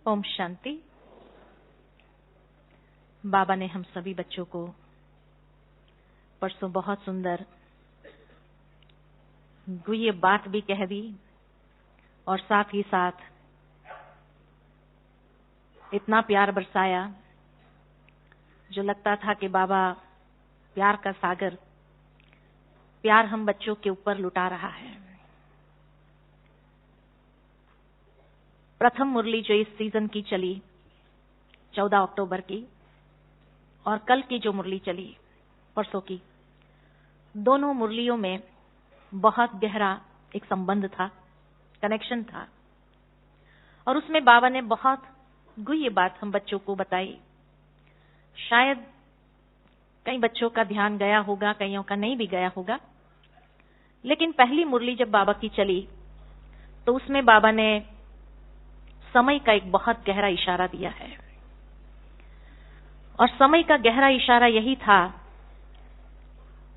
ओम शांति। बाबा ने हम सभी बच्चों को परसों बहुत सुंदर गुह्य बात भी कह दी और साथ ही साथ इतना प्यार बरसाया जो लगता था कि बाबा प्यार का सागर प्यार हम बच्चों के ऊपर लुटा रहा है। प्रथम मुरली जो इस सीजन की चली 14 अक्टूबर की और कल की जो मुरली चली परसों की, दोनों मुरलियों में बहुत गहरा एक संबंध था, कनेक्शन था और उसमें बाबा ने बहुत गुह्य बात हम बच्चों को बताई। शायद कई बच्चों का ध्यान गया होगा, कईयों का नहीं भी गया होगा, लेकिन पहली मुरली जब बाबा की चली तो उसमें बाबा ने समय का एक बहुत गहरा इशारा दिया है और समय का गहरा इशारा यही था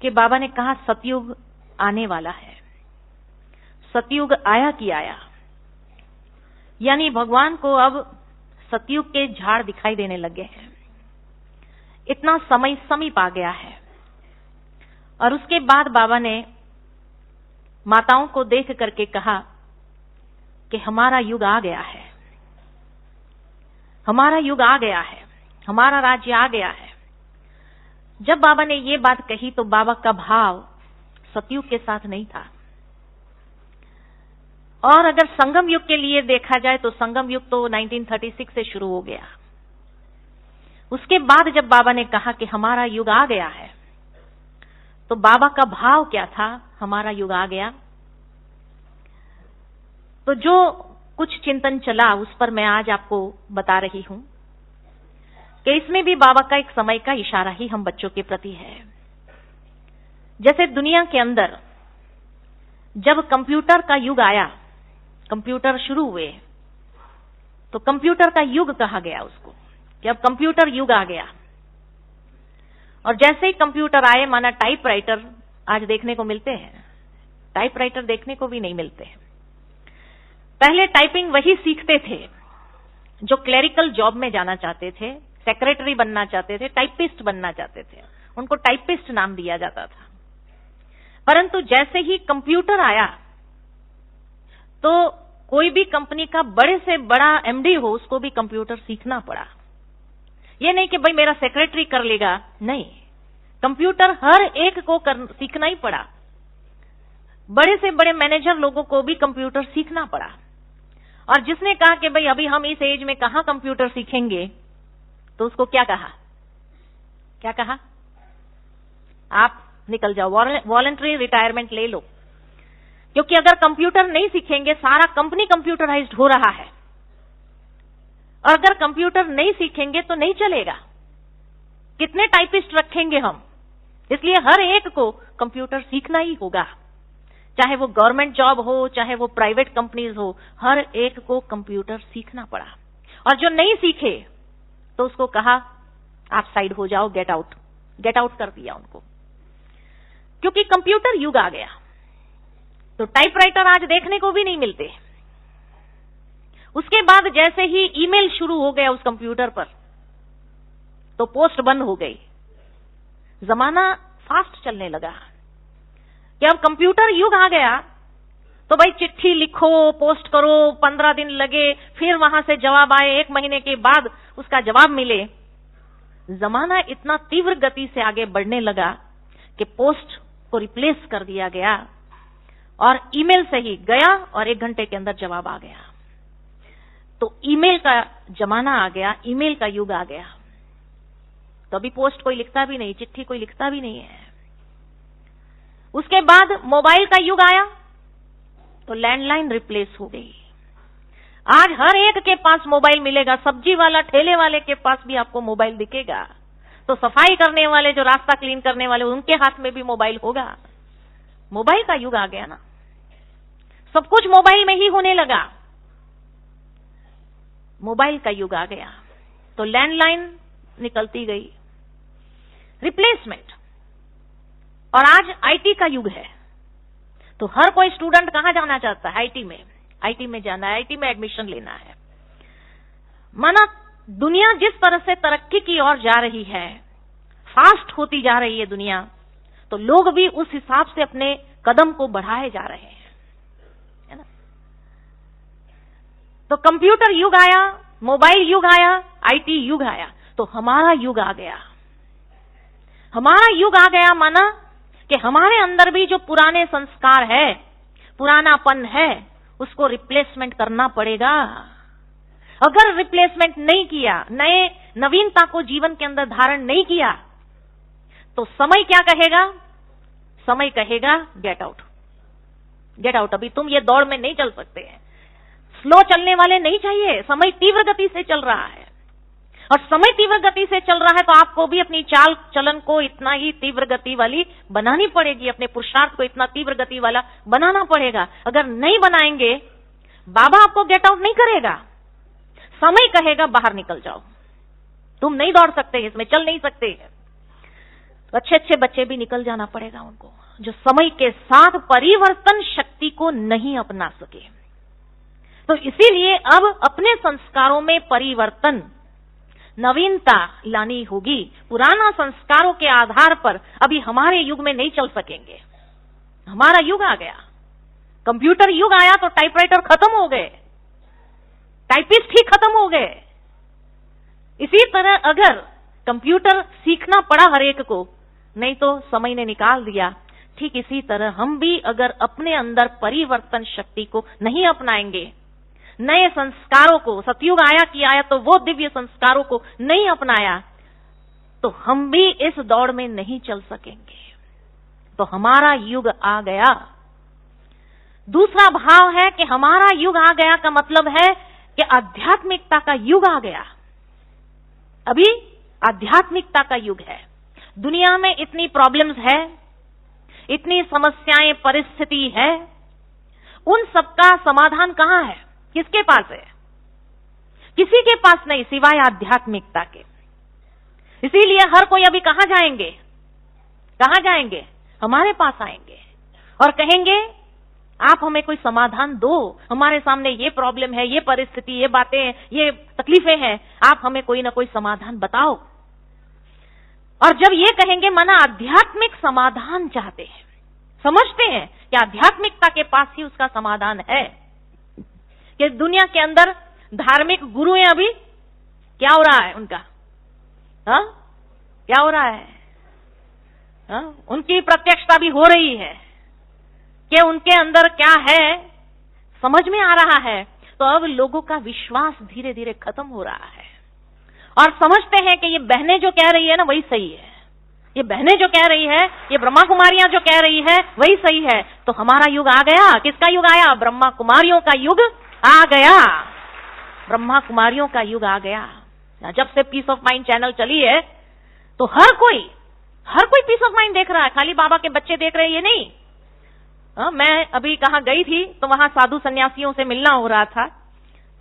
कि बाबा ने कहा सतयुग आने वाला है। सतयुग आया कि आया, यानी भगवान को अब सतयुग के झाड़ दिखाई देने लगे हैं। इतना समय समीप आ गया है। और उसके बाद बाबा ने माताओं को देख करके कहा कि हमारा युग आ गया है, हमारा युग आ गया है, हमारा राज्य आ गया है। जब बाबा ने ये बात कही तो बाबा का भाव सतयुग के साथ नहीं था। और अगर संगम युग के लिए देखा जाए तो संगम युग तो 1936 से शुरू हो गया। उसके बाद जब बाबा ने कहा कि हमारा युग आ गया है तो बाबा का भाव क्या था? हमारा युग आ गया। तो जो कुछ चिंतन चला उस पर मैं आज आपको बता रही हूं कि इसमें भी बाबा का एक समय का इशारा ही हम बच्चों के प्रति है। जैसे दुनिया के अंदर जब कंप्यूटर का युग आया, कंप्यूटर शुरू हुए, तो कंप्यूटर का युग कहा गया उसको कि अब कंप्यूटर युग आ गया। और जैसे ही कंप्यूटर आए, माना टाइपराइटर आज देखने को मिलते हैं, टाइपराइटर देखने को भी नहीं मिलते हैं। पहले टाइपिंग वही सीखते थे जो क्लेरिकल जॉब में जाना चाहते थे, सेक्रेटरी बनना चाहते थे, टाइपिस्ट बनना चाहते थे, उनको टाइपिस्ट नाम दिया जाता था। परंतु जैसे ही कंप्यूटर आया तो कोई भी कंपनी का बड़े से बड़ा एमडी हो, उसको भी कंप्यूटर सीखना पड़ा। ये नहीं कि भाई मेरा सेक्रेटरी कर लेगा, नहीं, कंप्यूटर हर एक को सीखना ही पड़ा। बड़े से बड़े मैनेजर लोगों को भी कंप्यूटर सीखना पड़ा। और जिसने कहा कि भाई अभी हम इस एज में कहां कंप्यूटर सीखेंगे, तो उसको क्या कहा? क्या कहा? आप निकल जाओ, वॉलंटरी रिटायरमेंट ले लो, क्योंकि अगर कंप्यूटर नहीं सीखेंगे, सारा कंपनी कंप्यूटराइज्ड हो रहा है, और अगर कंप्यूटर नहीं सीखेंगे तो नहीं चलेगा। कितने टाइपिस्ट रखेंगे हम? इसलिए हर एक को कंप्यूटर सीखना ही होगा, चाहे वो गवर्नमेंट जॉब हो, चाहे वो प्राइवेट कंपनीज हो, हर एक को कंप्यूटर सीखना पड़ा। और जो नहीं सीखे तो उसको कहा आप साइड हो जाओ, गेट आउट, गेट आउट कर दिया उनको, क्योंकि कंप्यूटर युग आ गया। तो टाइपराइटर आज देखने को भी नहीं मिलते। उसके बाद जैसे ही ईमेल शुरू हो गया उस कंप्यूटर पर, तो पोस्ट बंद हो गई। जमाना फास्ट चलने लगा कि अब कंप्यूटर युग आ गया, तो भाई चिट्ठी लिखो, पोस्ट करो, 15 दिन लगे, फिर वहां से जवाब आए, 1 महीने के बाद उसका जवाब मिले। जमाना इतना तीव्र गति से आगे बढ़ने लगा कि पोस्ट को रिप्लेस कर दिया गया और ईमेल से ही गया और 1 घंटे के अंदर जवाब आ गया। तो ईमेल का जमाना आ गया, ईमेल का युग आ गया। तो अभी पोस्ट कोई लिखता भी नहीं, चिट्ठी कोई लिखता भी नहीं है। उसके बाद मोबाइल का युग आया तो लैंडलाइन रिप्लेस हो गई। आज हर एक के पास मोबाइल मिलेगा, सब्जी वाला, ठेले वाले के पास भी आपको मोबाइल दिखेगा। तो सफाई करने वाले, जो रास्ता क्लीन करने वाले, उनके हाथ में भी मोबाइल होगा। मोबाइल का युग आ गया ना, सब कुछ मोबाइल में ही होने लगा। मोबाइल का युग आ गया तो लैंडलाइन निकलती गई, रिप्लेसमेंट। और आज आईटी का युग है, तो हर कोई स्टूडेंट कहां जाना चाहता है? आईटी में, आईटी में जाना है, आईटी में एडमिशन लेना है। माना दुनिया जिस तरह से तरक्की की ओर जा रही है, फास्ट होती जा रही है दुनिया, तो लोग भी उस हिसाब से अपने कदम को बढ़ाए जा रहे हैं, है ना। तो कंप्यूटर युग आया, मोबाइल युग आया, आईटी युग आया, तो हमारा युग आ गया। हमारा युग आ गया माना कि हमारे अंदर भी जो पुराने संस्कार है, पुरानापन है, उसको रिप्लेसमेंट करना पड़ेगा। अगर रिप्लेसमेंट नहीं किया, नए नवीनता को जीवन के अंदर धारण नहीं किया, तो समय क्या कहेगा? समय कहेगा गेट आउट, गेट आउट, अभी तुम ये दौड़ में नहीं चल सकते हैं। स्लो चलने वाले नहीं चाहिए, समय तीव्र गति से चल रहा है, और समय तीव्र गति से चल रहा है तो आपको भी अपनी चाल चलन को इतना ही तीव्र गति वाली बनानी पड़ेगी, अपने पुरुषार्थ को इतना तीव्र गति वाला बनाना पड़ेगा। अगर नहीं बनाएंगे, बाबा आपको गेट आउट नहीं करेगा, समय कहेगा बाहर निकल जाओ, तुम नहीं दौड़ सकते, इसमें चल नहीं सकते। तो अच्छे अच्छे बच्चे भी निकल जाना पड़ेगा उनको, जो समय के साथ परिवर्तन शक्ति को नहीं अपना सके। तो इसीलिए अब अपने संस्कारों में परिवर्तन, नवीनता लानी होगी। पुराना संस्कारों के आधार पर अभी हमारे युग में नहीं चल सकेंगे। हमारा युग आ गया, कंप्यूटर युग आया तो टाइपराइटर खत्म हो गए, टाइपिस्ट ही खत्म हो गए। इसी तरह अगर कंप्यूटर सीखना पड़ा हर एक को, नहीं तो समय ने निकाल दिया, ठीक इसी तरह हम भी अगर अपने अंदर परिवर्तन शक्ति को नहीं अपनाएंगे, नए संस्कारों को, सतयुग आया कि आया तो वो दिव्य संस्कारों को नहीं अपनाया, तो हम भी इस दौड़ में नहीं चल सकेंगे। तो हमारा युग आ गया। दूसरा भाव है कि हमारा युग आ गया का मतलब है कि आध्यात्मिकता का युग आ गया। अभी आध्यात्मिकता का युग है। दुनिया में इतनी प्रॉब्लम्स है, इतनी समस्याएं, परिस्थिति है, उन सबका समाधान कहां है? किसके पास है? किसी के पास नहीं सिवाय आध्यात्मिकता के। इसीलिए हर कोई अभी कहां जाएंगे? कहां जाएंगे? हमारे पास आएंगे और कहेंगे आप हमें कोई समाधान दो, हमारे सामने ये प्रॉब्लम है, ये परिस्थिति, ये बातें, ये तकलीफें हैं, आप हमें कोई ना कोई समाधान बताओ। और जब ये कहेंगे, माना आध्यात्मिक समाधान चाहते हैं, समझते हैं कि आध्यात्मिकता के पास ही उसका समाधान है। कि दुनिया के अंदर धार्मिक गुरु हैं, अभी क्या हो रहा है उनका? हाँ, क्या हो रहा है? हाँ? उनकी प्रत्यक्षता भी हो रही है कि उनके अंदर क्या है समझ में आ रहा है। तो अब लोगों का विश्वास धीरे धीरे खत्म हो रहा है और समझते हैं कि ये बहनें जो कह रही है ना वही सही है, ये बहनें जो कह रही है, ये ब्रह्मा कुमारियां जो कह रही है वही सही है। तो हमारा युग आ गया। किसका युग आया? ब्रह्मा कुमारियों का युग आ गया। ब्रह्मा कुमारियों का युग आ गया। जब से पीस ऑफ माइंड चैनल चली है तो हर कोई पीस ऑफ माइंड देख रहा है, खाली बाबा के बच्चे देख रहे हैं ये नहीं। मैं अभी कहाँ गई थी तो वहां साधु सन्यासियों से मिलना हो रहा था।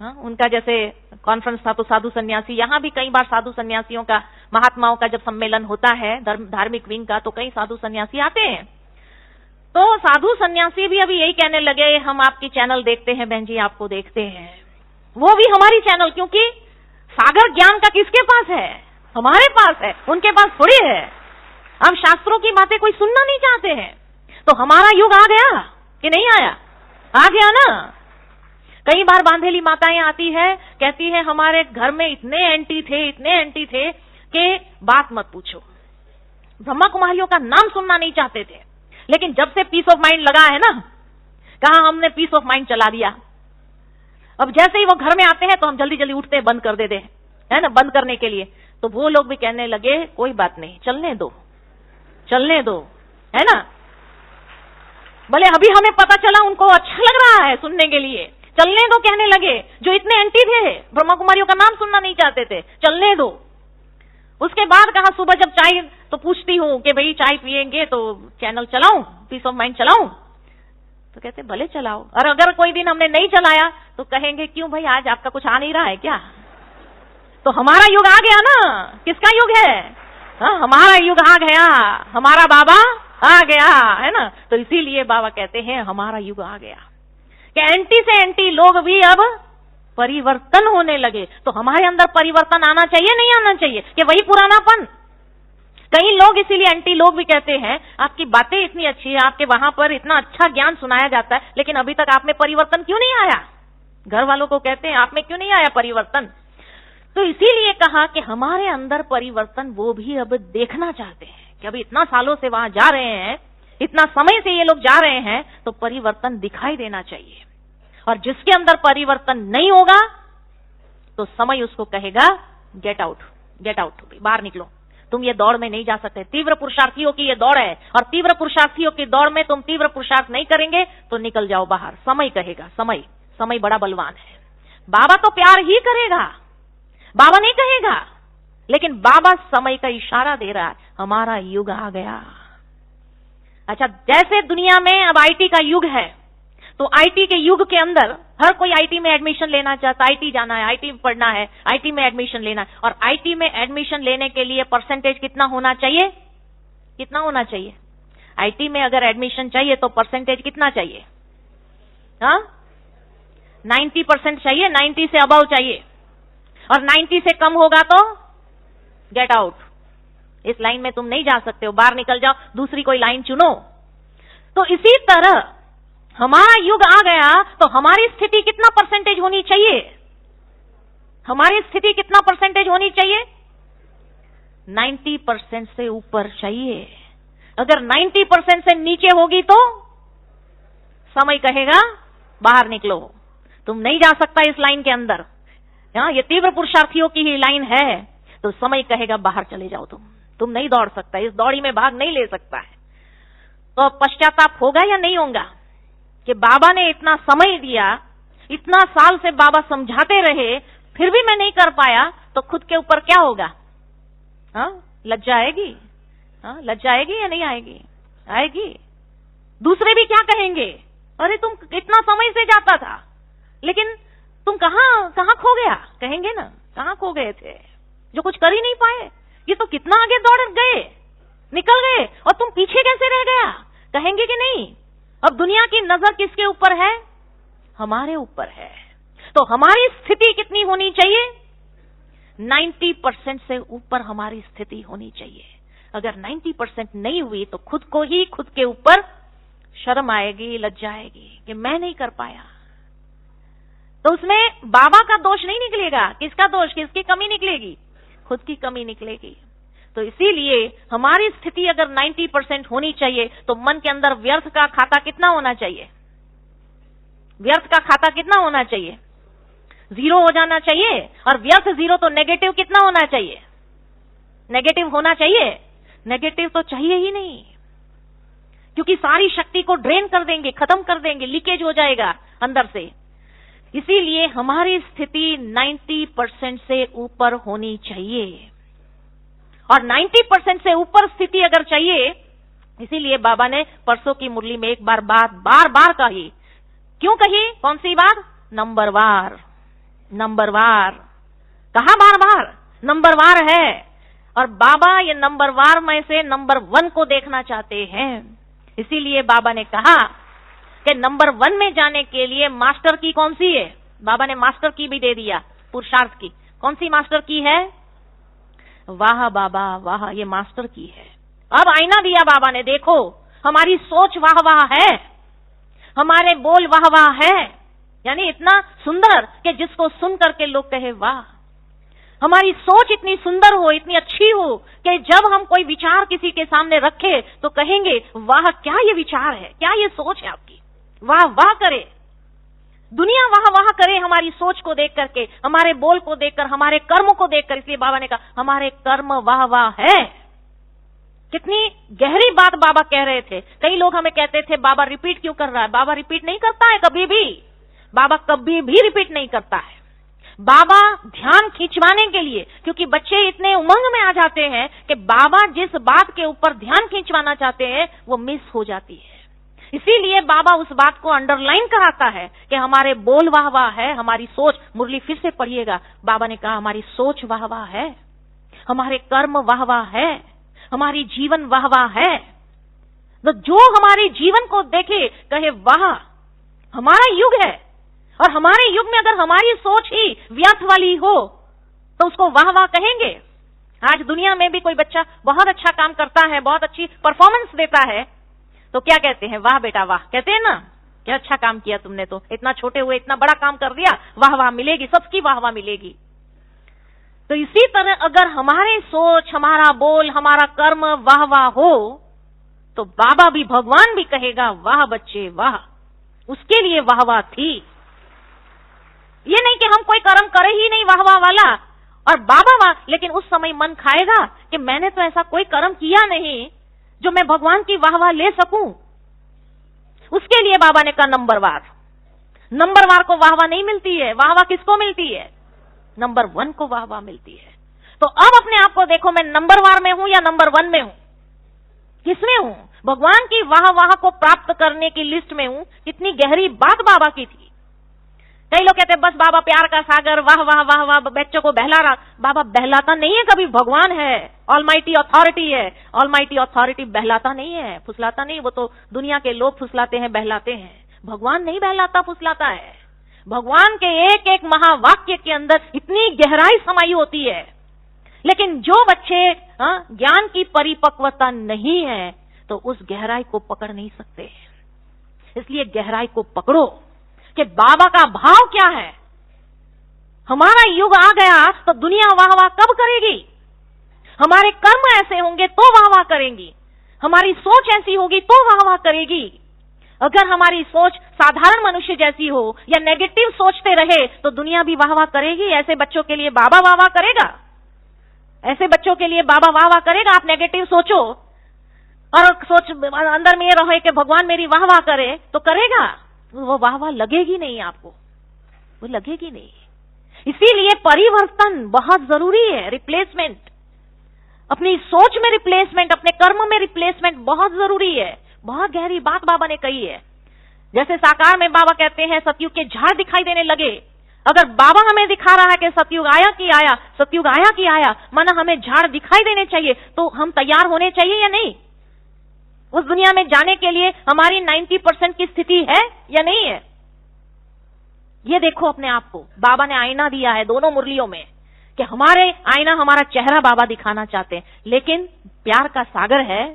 उनका जैसे कॉन्फ्रेंस था तो साधु सन्यासी, यहां भी कई बार साधु सन्यासियों का, महात्माओं का जब सम्मेलन होता है धार्मिक विंग का, तो कई साधु सन्यासी आते हैं। तो साधु सन्यासी भी अभी यही कहने लगे, हम आपकी चैनल देखते हैं बहन जी, आपको देखते हैं। वो भी हमारी चैनल, क्योंकि सागर ज्ञान का किसके पास है? हमारे पास है, उनके पास थोड़ी है। हम शास्त्रों की बातें कोई सुनना नहीं चाहते हैं। तो हमारा युग आ गया कि नहीं आया? आ गया ना। कई बार बांधेली माताएं आती है, कहती है हमारे घर में इतने एंटी थे कि बात मत पूछो। ब्रह्मा कुमारियों का नाम सुनना नहीं चाहते थे, लेकिन जब से पीस ऑफ माइंड लगा है ना, कहा हमने पीस ऑफ माइंड चला दिया। अब जैसे ही वो घर में आते हैं तो हम जल्दी जल्दी उठते बंद कर देते हैं, है ना, बंद करने के लिए। तो वो लोग भी कहने लगे कोई बात नहीं, चलने दो, है ना। भले अभी हमें पता चला उनको अच्छा लग रहा है सुनने के लिए, चलने दो कहने लगे। जो इतने एंटी थे, ब्रह्मा कुमारियों का नाम सुनना नहीं चाहते थे, चलने दो। उसके बाद कहा सुबह जब चाय तो पूछती हूं कि भाई चाय पिएंगे तो चैनल चलाऊं, पीस ऑफ माइंड चलाऊं? तो कहते भले चलाओ। और अगर कोई दिन हमने नहीं चलाया तो कहेंगे क्यों भाई, आज आपका कुछ आ नहीं रहा है क्या? तो हमारा युग आ गया ना। किसका युग है? हमारा युग आ गया, हमारा बाबा आ गया, है ना। तो इसीलिए बाबा कहते हैं हमारा युग आ गया कि एंटी से एंटी लोग भी अब परिवर्तन होने लगे। तो हमारे अंदर परिवर्तन आना चाहिए, नहीं आना चाहिए, कि वही पुरानापन? कई लोग इसीलिए एंटी लोग भी कहते हैं आपकी बातें इतनी अच्छी है, आपके वहां पर इतना अच्छा ज्ञान सुनाया जाता है, लेकिन अभी तक आप में परिवर्तन क्यों नहीं आया? घर वालों को कहते हैं आप में क्यों नहीं आया परिवर्तन? तो इसीलिए कहा कि हमारे अंदर परिवर्तन वो भी अब देखना चाहते हैं कि अभी इतना सालों से वहां जा रहे हैं, इतना समय से ये लोग जा रहे हैं, तो परिवर्तन दिखाई देना चाहिए। और जिसके अंदर परिवर्तन नहीं होगा तो समय उसको कहेगा गेट आउट, गेट आउट, बाहर निकलो, तुम ये दौड़ में नहीं जा सकते। तीव्र पुरुषार्थियों की ये दौड़ है, और तीव्र पुरुषार्थियों की दौड़ में तुम तीव्र पुरुषार्थ नहीं करेंगे तो निकल जाओ बाहर। समय कहेगा, समय, समय बड़ा बलवान है। बाबा तो प्यार ही करेगा, बाबा नहीं कहेगा, लेकिन बाबा समय का इशारा दे रहा है, हमारा युग आ गया। अच्छा, जैसे दुनिया में अब आईटी का युग है, तो आईटी के युग के अंदर हर कोई आईटी में एडमिशन लेना चाहता है, आईटी जाना है, आईटी पढ़ना है, आईटी में एडमिशन लेना है। और आईटी में एडमिशन लेने के लिए परसेंटेज कितना होना चाहिए? कितना होना चाहिए? आईटी में अगर एडमिशन चाहिए तो परसेंटेज कितना चाहिए? 90% चाहिए, 90 से अबव चाहिए, और 90 से कम होगा तो गेट आउट। इस लाइन में तुम नहीं जा सकते हो, बाहर निकल जाओ, दूसरी कोई लाइन चुनो। तो इसी तरह हमारा युग आ गया, तो हमारी स्थिति कितना परसेंटेज होनी चाहिए? हमारी स्थिति कितना परसेंटेज होनी चाहिए? 90% से ऊपर चाहिए। अगर 90% से नीचे होगी तो समय कहेगा बाहर निकलो, तुम नहीं जा सकता इस लाइन के अंदर। ये तीव्र पुरुषार्थियों की ही लाइन है, तो समय कहेगा बाहर चले जाओ, तुम नहीं दौड़ सकता, इस दौड़ी में भाग नहीं ले सकता है। तो पश्चाताप होगा या नहीं होगा कि बाबा ने इतना समय दिया, इतना साल से बाबा समझाते रहे, फिर भी मैं नहीं कर पाया, तो खुद के ऊपर क्या होगा? लज्जा आएगी? लज्जा आएगी या नहीं आएगी? आएगी। दूसरे भी क्या कहेंगे? अरे तुम इतना समय से जाता था, लेकिन तुम कहां खो गया? कहेंगे ना, कहां खो गए थे, जो कुछ कर ही नहीं पाए। ये तो कितना आगे दौड़ गए, निकल गए, और तुम पीछे कैसे रह गया? कहेंगे कि नहीं? अब दुनिया की नजर किसके ऊपर है? हमारे ऊपर है। तो हमारी स्थिति कितनी होनी चाहिए? 90% से ऊपर हमारी स्थिति होनी चाहिए। अगर 90% नहीं हुई तो खुद को ही खुद के ऊपर शर्म आएगी, लज्जा आएगी कि मैं नहीं कर पाया। तो उसमें बाबा का दोष नहीं निकलेगा। किसका दोष, किसकी कमी निकलेगी? खुद की कमी निकलेगी। तो इसीलिए हमारी स्थिति अगर 90% होनी चाहिए तो मन के अंदर व्यर्थ का खाता कितना होना चाहिए? व्यर्थ का खाता कितना होना चाहिए? 0 हो जाना चाहिए। और व्यर्थ 0 तो नेगेटिव कितना होना चाहिए? नेगेटिव होना चाहिए। नेगेटिव तो चाहिए ही नहीं, क्योंकि सारी शक्ति को ड्रेन कर देंगे, खत्म कर देंगे, लीकेज हो जाएगा अंदर से। इसीलिए हमारी स्थिति 90% से ऊपर होनी चाहिए। और 90% से ऊपर स्थिति अगर चाहिए, इसीलिए बाबा ने परसों की मुरली में एक बात बार बार कही। क्यों कही? कौन सी बात? नंबरवार, नंबरवार। कहा बार बार? नंबरवार है। और बाबा ये नंबरवार में से नंबर 1 को देखना चाहते हैं। इसीलिए बाबा ने कहा कि नंबर 1 में जाने के लिए मास्टर की कौन सी है? बाबा ने मास्टर की भी दे दिया, पुरुषार्थ की। कौन सी मास्टर की है? वाह बाबा वाह, ये मास्टर की है। अब आईना दिया बाबा ने, देखो हमारी सोच वाह वाह है, हमारे बोल वाह वाह है, यानी इतना सुंदर कि जिसको सुन करके लोग कहे वाह। हमारी सोच इतनी सुंदर हो, इतनी अच्छी हो कि जब हम कोई विचार किसी के सामने रखे तो कहेंगे वाह क्या ये विचार है, क्या ये सोच है आपकी, वाह वाह करे, दुनिया वाह वाह करे हमारी सोच को देख करके, हमारे बोल को देखकर, हमारे कर्म को देखकर। इसलिए बाबा ने कहा हमारे कर्म वाह वाह है। कितनी गहरी बात बाबा कह रहे थे। कई लोग हमें कहते थे बाबा रिपीट क्यों कर रहा है? बाबा रिपीट नहीं करता है कभी भी, बाबा कभी भी रिपीट नहीं करता है। बाबा ध्यान खींचवाने के लिए, क्योंकि बच्चे इतने उमंग में आ जाते हैं कि बाबा जिस बात के ऊपर ध्यान खींचवाना चाहते हैं वो मिस हो जाती है। इसीलिए बाबा उस बात को अंडरलाइन कराता है कि हमारे बोल वाह वाह है, हमारी सोच। मुरली फिर से पढ़िएगा, बाबा ने कहा हमारी सोच वाह वाह है, हमारे कर्म वाह वाह है, हमारी जीवन वाह वाह है। तो जो हमारे जीवन को देखे कहे वाह हमारा युग है, और हमारे युग में अगर हमारी सोच ही व्यर्थ वाली हो तो उसको वाह वाह कहेंगे। आज दुनिया में भी कोई बच्चा बहुत अच्छा काम करता है, बहुत अच्छी परफॉर्मेंस देता है, तो क्या कहते हैं? वाह बेटा वाह, कहते हैं ना, क्या अच्छा काम किया तुमने, तो इतना छोटे हुए इतना बड़ा काम कर दिया, वाह वाह मिलेगी, सबकी वाह वाह मिलेगी। तो इसी तरह अगर हमारी सोच, हमारा बोल, हमारा कर्म वाह वाह हो तो बाबा भी, भगवान भी कहेगा वाह बच्चे वाह, उसके लिए वाह वाह थी। ये नहीं कि हम कोई कर्म करे ही नहीं वाह वाह वाला और बाबा वाह, लेकिन उस समय मन खाएगा कि मैंने तो ऐसा कोई कर्म किया नहीं जो मैं भगवान की वाह वाह ले सकूं। उसके लिए बाबा ने कहा नंबरवार को वाह वाह नहीं मिलती है। वाह वाह किसको मिलती है? नंबर 1 को वाह वाह मिलती है। तो अब अपने आप को देखो, मैं नंबरवार में हूं या नंबर 1 में हूं? किसमें हूं? भगवान की वाह वाह को प्राप्त करने की लिस्ट में हूं। कितनी गहरी बात बाबा की थी। कई लोग कहते हैं बस बाबा प्यार का सागर, वाह वाह वाह वाह, बच्चों को बहला रहा। बाबा बहलाता नहीं है कभी, भगवान है, ऑलमाइटी अथॉरिटी है। ऑलमाइटी अथॉरिटी बहलाता नहीं है, फुसलाता नहीं। वो तो दुनिया के लोग फुसलाते हैं, बहलाते हैं। भगवान नहीं बहलाता फुसलाता है। भगवान के एक एक महावाक्य के अंदर इतनी गहराई समाई होती है। लेकिन जो बच्चे ज्ञान की परिपक्वता नहीं है तो उस गहराई को पकड़ नहीं सकते। इसलिए गहराई को पकड़ो कि बाबा का भाव क्या है। हमारा युग आ गया तो दुनिया वाह वाह कब करेगी? हमारे कर्म ऐसे होंगे तो वाह वाह करेंगी। हमारी सोच ऐसी होगी तो वाह वाह करेगी। अगर हमारी सोच साधारण मनुष्य जैसी हो या नेगेटिव सोचते रहे तो दुनिया भी वाह वाह करेगी। ऐसे बच्चों के लिए बाबा वाह वाह करेगा? ऐसे बच्चों के लिए बाबा वाह वाह करेगा? आप नेगेटिव सोचो और सोच अंदर में ये रहे कि भगवान मेरी वाह वाह करे तो करेगा? वो वाह वाह लगेगी नहीं, आपको वो लगेगी नहीं। इसीलिए परिवर्तन बहुत जरूरी है। रिप्लेसमेंट, अपनी सोच में रिप्लेसमेंट, अपने कर्म में रिप्लेसमेंट बहुत जरूरी है। बहुत गहरी बात बाबा ने कही है। जैसे साकार में बाबा कहते हैं सतयुग के झाड़ दिखाई देने लगे। अगर बाबा हमें दिखा रहा है कि सतयुग आया कि आया, सतयुग आया कि आया, माना हमें झाड़ दिखाई देने चाहिए, तो हम तैयार होने चाहिए या नहीं? उस दुनिया में जाने के लिए हमारी 90% की स्थिति है या नहीं है? ये देखो अपने आप को। बाबा ने आईना दिया है दोनों मुरलियों में कि हमारे आईना, हमारा चेहरा बाबा दिखाना चाहते हैं। लेकिन प्यार का सागर है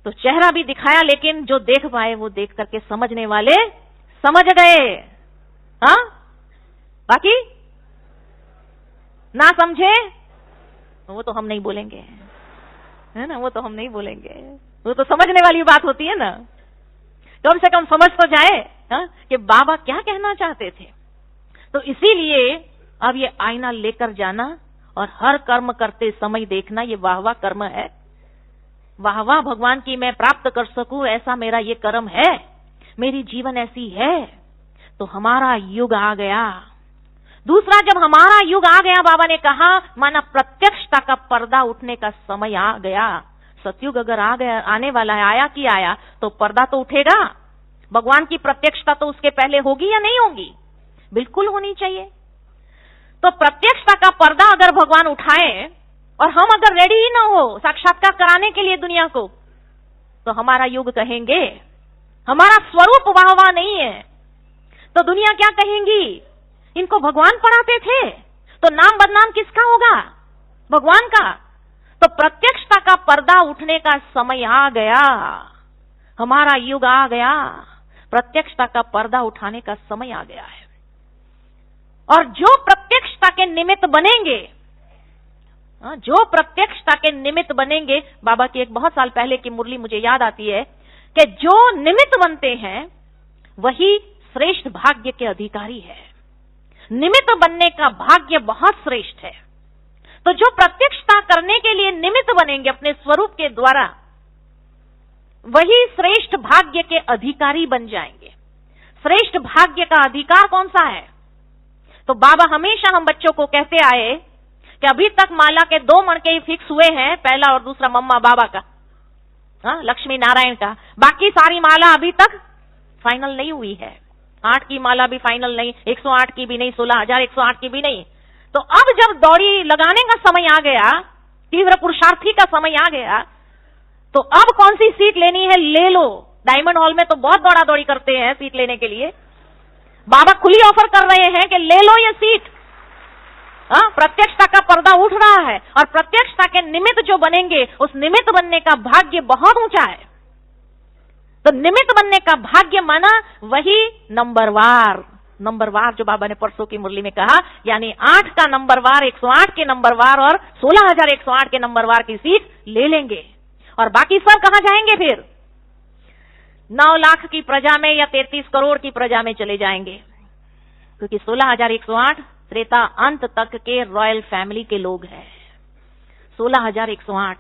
तो चेहरा भी दिखाया, लेकिन जो देख पाए वो देख करके समझने वाले समझ गए। हाँ, बाकी ना समझे वो तो हम नहीं बोलेंगे, है ना, वो तो हम नहीं बोलेंगे। वो तो समझने वाली बात होती है ना। कम से कम समझ तो जाए कि बाबा क्या कहना चाहते थे। तो इसीलिए अब ये आईना लेकर जाना और हर कर्म करते समय देखना, ये वाह वाह कर्म है। वाह वाह भगवान की मैं प्राप्त कर सकूं, ऐसा मेरा ये कर्म है, मेरी जीवन ऐसी है, तो हमारा युग आ गया। दूसरा, जब हमारा युग आ गया, बाबा ने कहा माना प्रत्यक्षता का पर्दा उठने का समय आ गया। सतयुग अगर आ गया, आने वाला है, आया कि आया, तो पर्दा तो उठेगा। भगवान की प्रत्यक्षता तो उसके पहले होगी या नहीं होगी? बिल्कुल होनी चाहिए। तो प्रत्यक्षता का पर्दा अगर भगवान उठाए और हम अगर रेडी ही ना हो साक्षात्कार कराने के लिए दुनिया को, तो हमारा युग कहेंगे। हमारा स्वरूप वाह वाह नहीं है तो दुनिया क्या कहेंगी? इनको भगवान पढ़ाते थे, तो नाम बदनाम किसका होगा? भगवान का। तो प्रत्यक्षता का पर्दा उठने का समय आ गया। हमारा युग आ गया, प्रत्यक्षता का पर्दा उठाने का समय आ गया है। और जो प्रत्यक्षता के निमित्त बनेंगे, जो प्रत्यक्षता के निमित्त बनेंगे, बाबा की एक बहुत साल पहले की मुरली मुझे याद आती है कि जो निमित्त बनते हैं वही श्रेष्ठ भाग्य के अधिकारी है। निमित्त बनने का भाग्य बहुत श्रेष्ठ है। तो जो प्रत्यक्षता करने के लिए निमित्त बनेंगे अपने स्वरूप के द्वारा, वही श्रेष्ठ भाग्य के अधिकारी बन जाएंगे। श्रेष्ठ भाग्य का अधिकार कौन सा है? तो बाबा हमेशा हम बच्चों को कहते आए कि अभी तक माला के 2 मणके ही फिक्स हुए हैं, पहला और दूसरा मम्मा बाबा का, लक्ष्मी नारायण का। बाकी सारी माला अभी तक फाइनल नहीं हुई है। 8 की माला भी फाइनल नहीं, 108 की भी नहीं, 16,108 की भी नहीं। तो अब जब दौड़ी लगाने का समय आ गया, तीव्र पुरुषार्थी का समय आ गया, तो अब कौन सी सीट लेनी है ले लो। डायमंड हॉल में तो बहुत दौड़ा दौड़ी करते हैं सीट लेने के लिए। बाबा खुली ऑफर कर रहे हैं कि ले लो ये सीट। प्रत्यक्षता का पर्दा उठ रहा है और प्रत्यक्षता के निमित्त जो बनेंगे उस निमित्त बनने का भाग्य बहुत ऊंचा है। तो निमित्त बनने का भाग्य माना वही नंबरवार जो बाबा ने परसों की मुरली में कहा, यानी 8 का नंबरवार, 108 के नंबरवार और 16,108 के नंबरवार की सीट ले लेंगे। और बाकी सब कहां जाएंगे फिर? 9 लाख की प्रजा में या 33 करोड़ की प्रजा में चले जाएंगे, क्योंकि 16,108 त्रेता अंत तक के रॉयल फैमिली के लोग हैं। 16,108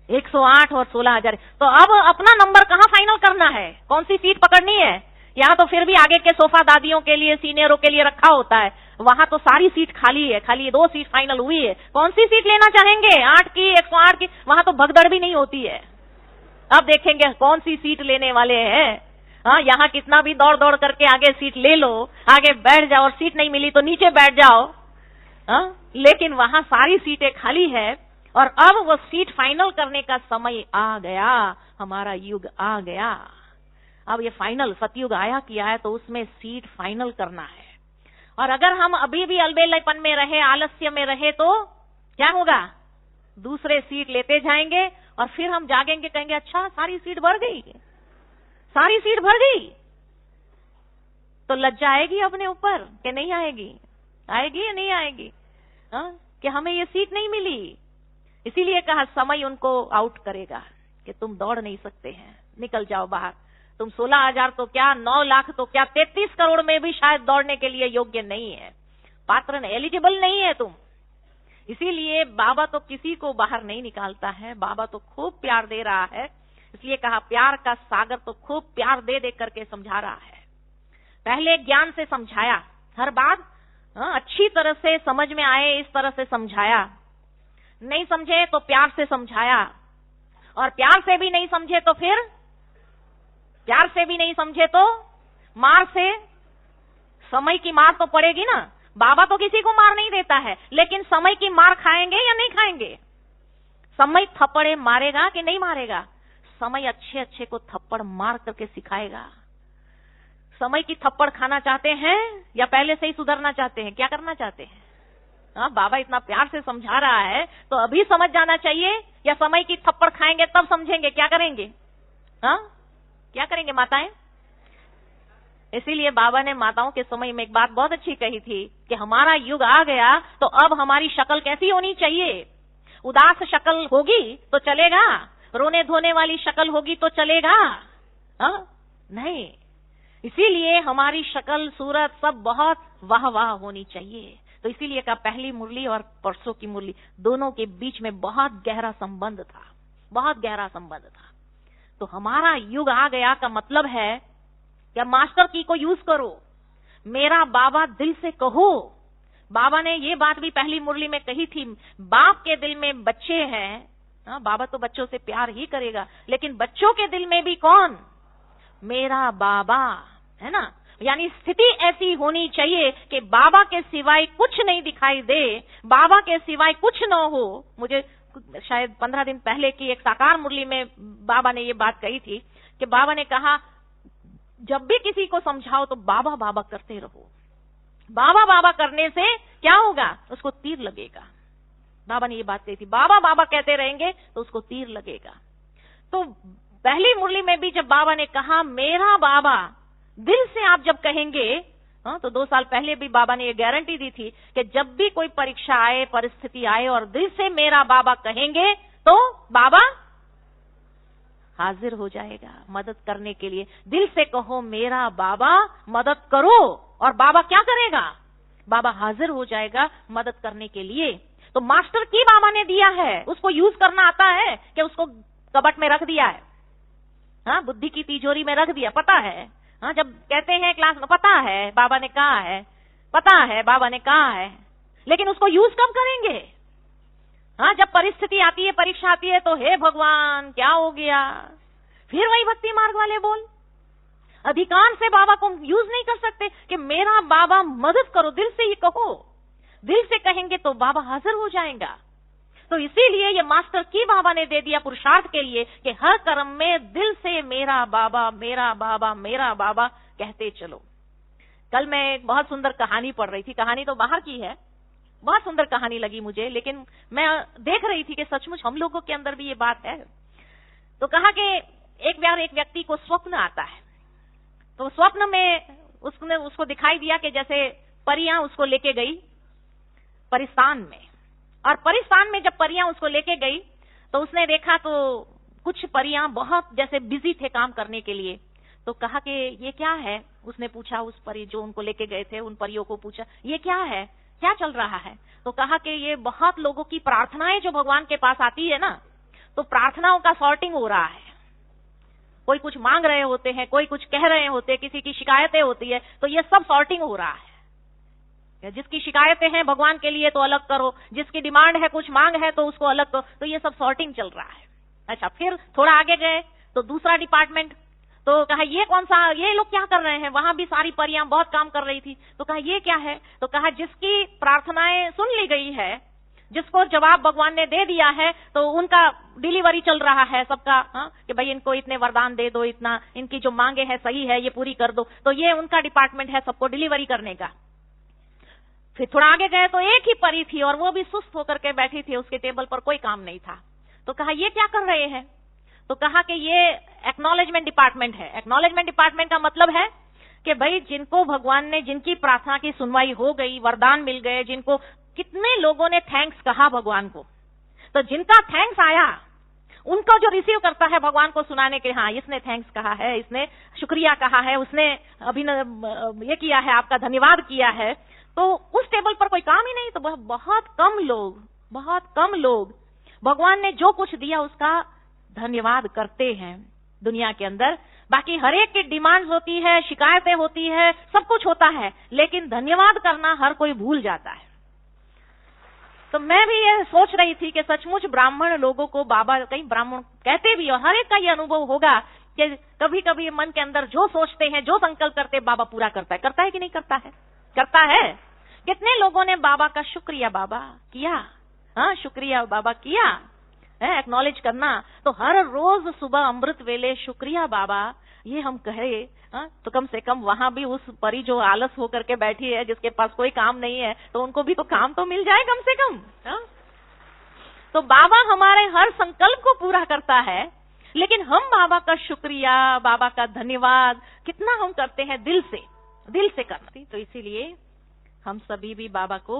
108 और 16,000। तो अब अपना नंबर कहां फाइनल करना है, कौन सी सीट पकड़नी है? यहां तो फिर भी आगे के सोफा दादियों के लिए, सीनियरों के लिए रखा होता है, वहां तो सारी सीट खाली है, खाली 2 सीट फाइनल हुई है। कौन सी सीट लेना चाहेंगे? 8 की, 108 की? वहां तो भगदड़ भी नहीं होती है। अब देखेंगे कौन सी सीट लेने वाले हैं। यहाँ कितना भी दौड़ दौड़ करके आगे सीट ले लो, आगे बैठ जाओ, और सीट नहीं मिली तो नीचे बैठ जाओ। लेकिन वहां सारी सीटें खाली है और अब वो सीट फाइनल करने का समय आ गया, हमारा युग आ गया। अब ये फाइनल सतयुग आया किया है, तो उसमें सीट फाइनल करना है। और अगर हम अभी भी अलबेलेपन में रहे, आलस्य में रहे, तो क्या होगा? दूसरे सीट लेते जाएंगे और फिर हम जागेंगे, कहेंगे अच्छा सारी सीट भर गई, सारी सीट भर गई। तो लज्जा आएगी अपने ऊपर कि नहीं आएगी? आएगी या नहीं आएगी? कि हमें ये सीट नहीं मिली। इसीलिए कहा समय उनको आउट करेगा कि तुम दौड़ नहीं सकते हैं, निकल जाओ बाहर। तुम 16,000 तो क्या, 9 लाख तो क्या, 33 करोड़ में भी शायद दौड़ने के लिए योग्य नहीं है, पात्र नहीं, एलिजिबल नहीं है तुम। इसीलिए बाबा तो किसी को बाहर नहीं निकालता है, बाबा तो खूब प्यार दे रहा है। इसलिए कहा प्यार का सागर तो खूब प्यार दे दे करके समझा रहा है। पहले ज्ञान से समझाया, हर बात अच्छी तरह से समझ में आए इस तरह से समझाया, नहीं समझे तो प्यार से समझाया, और प्यार से भी नहीं समझे तो फिर प्यार से भी नहीं समझे तो मार से, समय की मार तो पड़ेगी ना। बाबा तो किसी को मार नहीं देता है, लेकिन समय की मार खाएंगे या नहीं खाएंगे? समय थप्पड़े मारेगा कि नहीं मारेगा? समय अच्छे अच्छे को थप्पड़ मार करके सिखाएगा। समय की थप्पड़ खाना चाहते हैं या पहले से ही सुधरना चाहते हैं? क्या करना चाहते हैं? बाबा इतना प्यार से समझा रहा है तो अभी समझ जाना चाहिए, या समय की थप्पड़ खाएंगे तब समझेंगे? क्या करेंगे? क्या करेंगे माताएं? इसीलिए बाबा ने माताओं के समय में एक बात बहुत अच्छी कही थी कि हमारा युग आ गया तो अब हमारी शक्ल कैसी होनी चाहिए? उदास शक्ल होगी तो चलेगा? रोने धोने वाली शक्ल होगी तो चलेगा? नहीं। इसीलिए हमारी शक्ल, सूरत सब बहुत वाह वाह होनी चाहिए। तो इसीलिए का पहली मुरली और परसों की मुरली दोनों के बीच में बहुत गहरा संबंध था, बहुत गहरा संबंध था। तो हमारा युग आ गया का मतलब है कि मास्टर की को यूज करो, मेरा बाबा दिल से कहो। बाबा ने ये बात भी पहली मुरली में कही थी, बाप के दिल में बच्चे हैं। बाबा तो बच्चों से प्यार ही करेगा, लेकिन बच्चों के दिल में भी कौन? मेरा बाबा, है ना। यानी स्थिति ऐसी होनी चाहिए कि बाबा के सिवाय कुछ नहीं दिखाई दे, बाबा के सिवाय कुछ न हो। मुझे शायद 15 दिन पहले की एक साकार मुरली में बाबा ने ये बात कही थी कि बाबा ने कहा जब भी किसी को समझाओ तो बाबा बाबा करते रहो। बाबा बाबा करने से क्या होगा? उसको तीर लगेगा। बाबा ने ये बात कही थी, बाबा बाबा कहते रहेंगे तो उसको तीर लगेगा। तो पहली मुरली में भी जब बाबा ने कहा मेरा बाबा, दिल से आप जब कहेंगे, तो 2 साल पहले भी बाबा ने ये गारंटी दी थी कि जब भी कोई परीक्षा आए, परिस्थिति आए और दिल से मेरा बाबा कहेंगे तो बाबा हाजिर हो जाएगा मदद करने के लिए। दिल से कहो मेरा बाबा मदद करो, और बाबा क्या करेगा? बाबा हाजिर हो जाएगा मदद करने के लिए। तो मास्टर की बाबा ने दिया है, उसको यूज करना आता है कि उसको कबट में रख दिया है? बुद्धि की तिजोरी में रख दिया, पता है। जब कहते हैं क्लास में पता है बाबा ने कहा है, पता है बाबा ने कहा है, लेकिन उसको यूज कब करेंगे? जब परिस्थिति आती है, परीक्षा आती है तो हे भगवान क्या हो गया, फिर वही भक्ति मार्ग वाले बोल। अधिकार से बाबा को यूज नहीं कर सकते कि मेरा बाबा मदद करो, दिल से ही कहो। दिल से कहेंगे तो बाबा हाजिर हो जाएगा। तो इसीलिए ये मास्टर की बाबा ने दे दिया पुरुषार्थ के लिए कि हर कर्म में दिल से मेरा बाबा मेरा बाबा मेरा बाबा कहते चलो। कल मैं एक बहुत सुंदर कहानी पढ़ रही थी, कहानी तो बाहर की है, बहुत सुंदर कहानी लगी मुझे, लेकिन मैं देख रही थी कि सचमुच हम लोगों के अंदर भी ये बात है। तो कहा कि एक बार एक व्यक्ति को स्वप्न आता है, तो स्वप्न में उसको दिखाई दिया कि जैसे परियां उसको लेके गई परिस्तान में, और परिस्तान में जब परियां उसको लेके गई तो उसने देखा तो कुछ परियां बहुत जैसे बिजी थे काम करने के लिए। तो कहा कि ये क्या है, उसने पूछा उस परी जो उनको लेके गए थे, उन परियों को पूछा ये क्या है, क्या चल रहा है। तो कहा कि ये बहुत लोगों की प्रार्थनाएं जो भगवान के पास आती है ना, तो प्रार्थनाओं का सॉर्टिंग हो रहा है। कोई कुछ मांग रहे होते हैं, कोई कुछ कह रहे होते हैं, किसी की शिकायतें होती है, तो ये सब सॉर्टिंग हो रहा है। जिसकी शिकायतें हैं भगवान के लिए तो अलग करो, जिसकी डिमांड है कुछ मांग है तो उसको अलग करो, तो ये सब सॉर्टिंग चल रहा है। अच्छा, फिर थोड़ा आगे गए तो दूसरा डिपार्टमेंट, तो कहा ये कौन सा, ये लोग क्या कर रहे हैं, वहां भी सारी परियां बहुत काम कर रही थी। तो कहा ये क्या है, तो कहा जिसकी प्रार्थनाएं सुन ली गई है, जिसको जवाब भगवान ने दे दिया है, तो उनका डिलीवरी चल रहा है सबका, कि भाई इनको इतने वरदान दे दो, इतना इनकी जो मांगे है सही है, ये पूरी कर दो। तो ये उनका डिपार्टमेंट है सबको डिलीवरी करने का। फिर थोड़ा आगे गए तो एक ही परी थी और वो भी सुस्त होकर के बैठी थी, उसके टेबल पर कोई काम नहीं था। तो कहा ये क्या कर रहे हैं, तो कहा कि ये एक्नॉलेजमेंट डिपार्टमेंट है। एक्नॉलेजमेंट डिपार्टमेंट का मतलब है कि भाई जिनको भगवान ने, जिनकी प्रार्थना की सुनवाई हो गई, वरदान मिल गए, जिनको कितने लोगों ने थैंक्स कहा भगवान को, तो जिनका थैंक्स आया उनको जो रिसीव करता है भगवान को सुनाने के, हाँ इसने थैंक्स कहा है, इसने शुक्रिया कहा है, उसने ये किया है, आपका धन्यवाद किया है, तो उस टेबल पर कोई काम ही नहीं। तो बहुत कम लोग भगवान ने जो कुछ दिया उसका धन्यवाद करते हैं दुनिया के अंदर। बाकी हर एक की डिमांड्स होती है, शिकायतें होती है, सब कुछ होता है, लेकिन धन्यवाद करना हर कोई भूल जाता है। तो मैं भी ये सोच रही थी कि सचमुच ब्राह्मण लोगों को बाबा, कई ब्राह्मण कहते भी, और हर एक का ये अनुभव होगा कि कभी कभी मन के अंदर जो सोचते हैं, जो संकल्प करते हैं, बाबा पूरा करता है कि नहीं करता है? करता है। कितने लोगों ने बाबा का शुक्रिया बाबा किया, हाँ शुक्रिया बाबा किया है, एक्नॉलेज करना। तो हर रोज सुबह अमृत वेले शुक्रिया बाबा ये हम कहे, तो कम से कम वहां भी उस परी जो आलस होकर के बैठी है, जिसके पास कोई काम नहीं है, तो उनको भी तो काम तो मिल जाए कम से कम। तो बाबा हमारे हर संकल्प को पूरा करता है, लेकिन हम बाबा का शुक्रिया, बाबा का धन्यवाद कितना हम करते हैं, दिल से करते। तो इसीलिए हम सभी भी बाबा को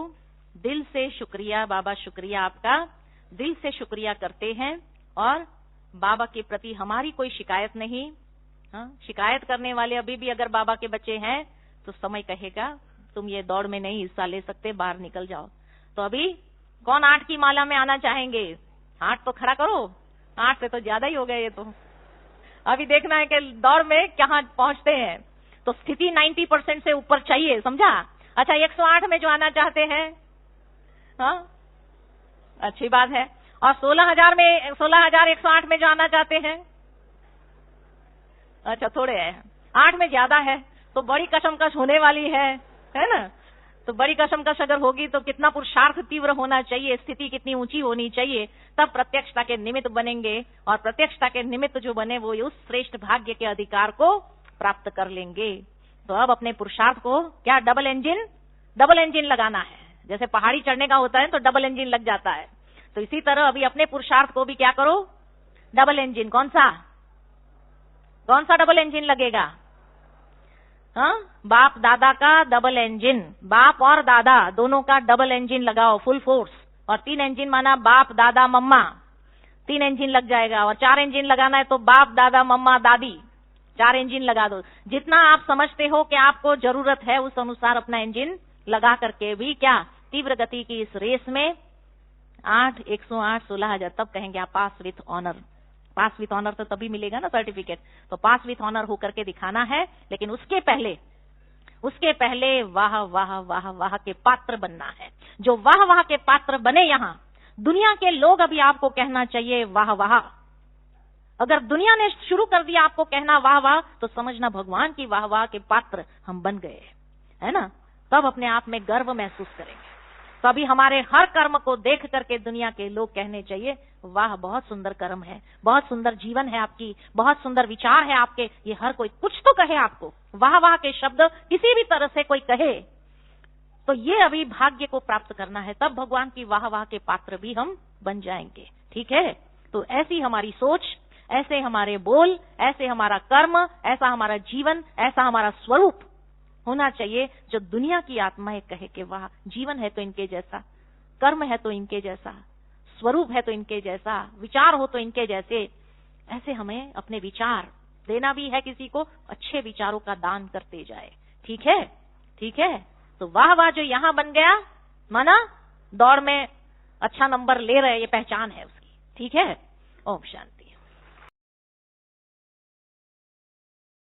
दिल से शुक्रिया, बाबा शुक्रिया आपका, दिल से शुक्रिया करते हैं। और बाबा के प्रति हमारी कोई शिकायत नहीं। शिकायत करने वाले अभी भी अगर बाबा के बच्चे हैं तो समय कहेगा तुम ये दौड़ में नहीं हिस्सा ले सकते, बाहर निकल जाओ। तो अभी कौन 8 की माला में आना चाहेंगे? हाथ तो खड़ा करो। 8 से तो ज्यादा ही हो गए ये तो। अभी देखना है कि दौड़ में कहाँ पहुंचते हैं। तो स्थिति 90% से ऊपर चाहिए, समझा? अच्छा, 108 में जो आना चाहते हैं, हाँ अच्छी बात है। और 16,108 में जो आना चाहते हैं, अच्छा थोड़े हैं, 8 में ज्यादा है, तो बड़ी कशमकश होने वाली है ना? तो बड़ी कशमकश अगर होगी तो कितना पुरुषार्थ तीव्र होना चाहिए, स्थिति कितनी ऊंची होनी चाहिए, तब प्रत्यक्षता के निमित्त बनेंगे। और प्रत्यक्षता के निमित्त जो बने वो उस श्रेष्ठ भाग्य के अधिकार को प्राप्त कर लेंगे। तो अब अपने पुरुषार्थ को क्या डबल इंजन लगाना है। जैसे पहाड़ी चढ़ने का होता है तो डबल इंजन लग जाता है, तो इसी तरह अभी अपने पुरुषार्थ को भी क्या करो, डबल इंजन। कौन सा डबल इंजन लगेगा? बाप दादा का डबल इंजन, बाप और दादा दोनों का डबल इंजन लगाओ, फुल फोर्स। और 3 इंजन माना बाप दादा मम्मा, 3 इंजन लग जाएगा। और 4 इंजन लगाना है तो बाप दादा मम्मा दादी, 4 इंजन लगा दो। जितना आप समझते हो कि आपको जरूरत है उस अनुसार अपना इंजन लगा करके भी क्या तीव्र गति की इस रेस में 8, 108, 16,000, तब कहेंगे आप pass with honour. Pass with honour तो तभी मिलेगा ना सर्टिफिकेट। तो पास विथ ऑनर होकर के दिखाना है, लेकिन उसके पहले वाह वाह वाह वाह के पात्र बनना है। जो वाह वाह के पात्र बने, यहां दुनिया के लोग अभी आपको कहना चाहिए वाह वाह। अगर दुनिया ने शुरू कर दिया आपको कहना वाह वाह, तो समझना भगवान की वाह वाह के पात्र हम बन गए, है ना? तब अपने आप में गर्व महसूस करेंगे। तभी हमारे हर कर्म को देख करके दुनिया के लोग कहने चाहिए, वाह बहुत सुंदर कर्म है, बहुत सुंदर जीवन है आपकी, बहुत सुंदर विचार है आपके। ये हर कोई कुछ तो कहे आपको, वाह वाह के शब्द किसी भी तरह से कोई कहे, तो ये अभी भाग्य को प्राप्त करना है, तब भगवान की वाह वाह के पात्र भी हम बन जाएंगे। ठीक है, तो ऐसी हमारी सोच, ऐसे हमारे बोल, ऐसे हमारा कर्म, ऐसा हमारा जीवन, ऐसा हमारा स्वरूप होना चाहिए, जो दुनिया की आत्माएं कहे कि वाह जीवन है तो इनके जैसा, कर्म है तो इनके जैसा, स्वरूप है तो इनके जैसा, विचार हो तो इनके जैसे। ऐसे हमें अपने विचार देना भी है, किसी को अच्छे विचारों का दान करते जाए। ठीक है, ठीक है। तो वाह वाह जो यहां बन गया, माना दौड़ में अच्छा नंबर ले रहे, ये पहचान है उसकी। ठीक है, ओम शांति।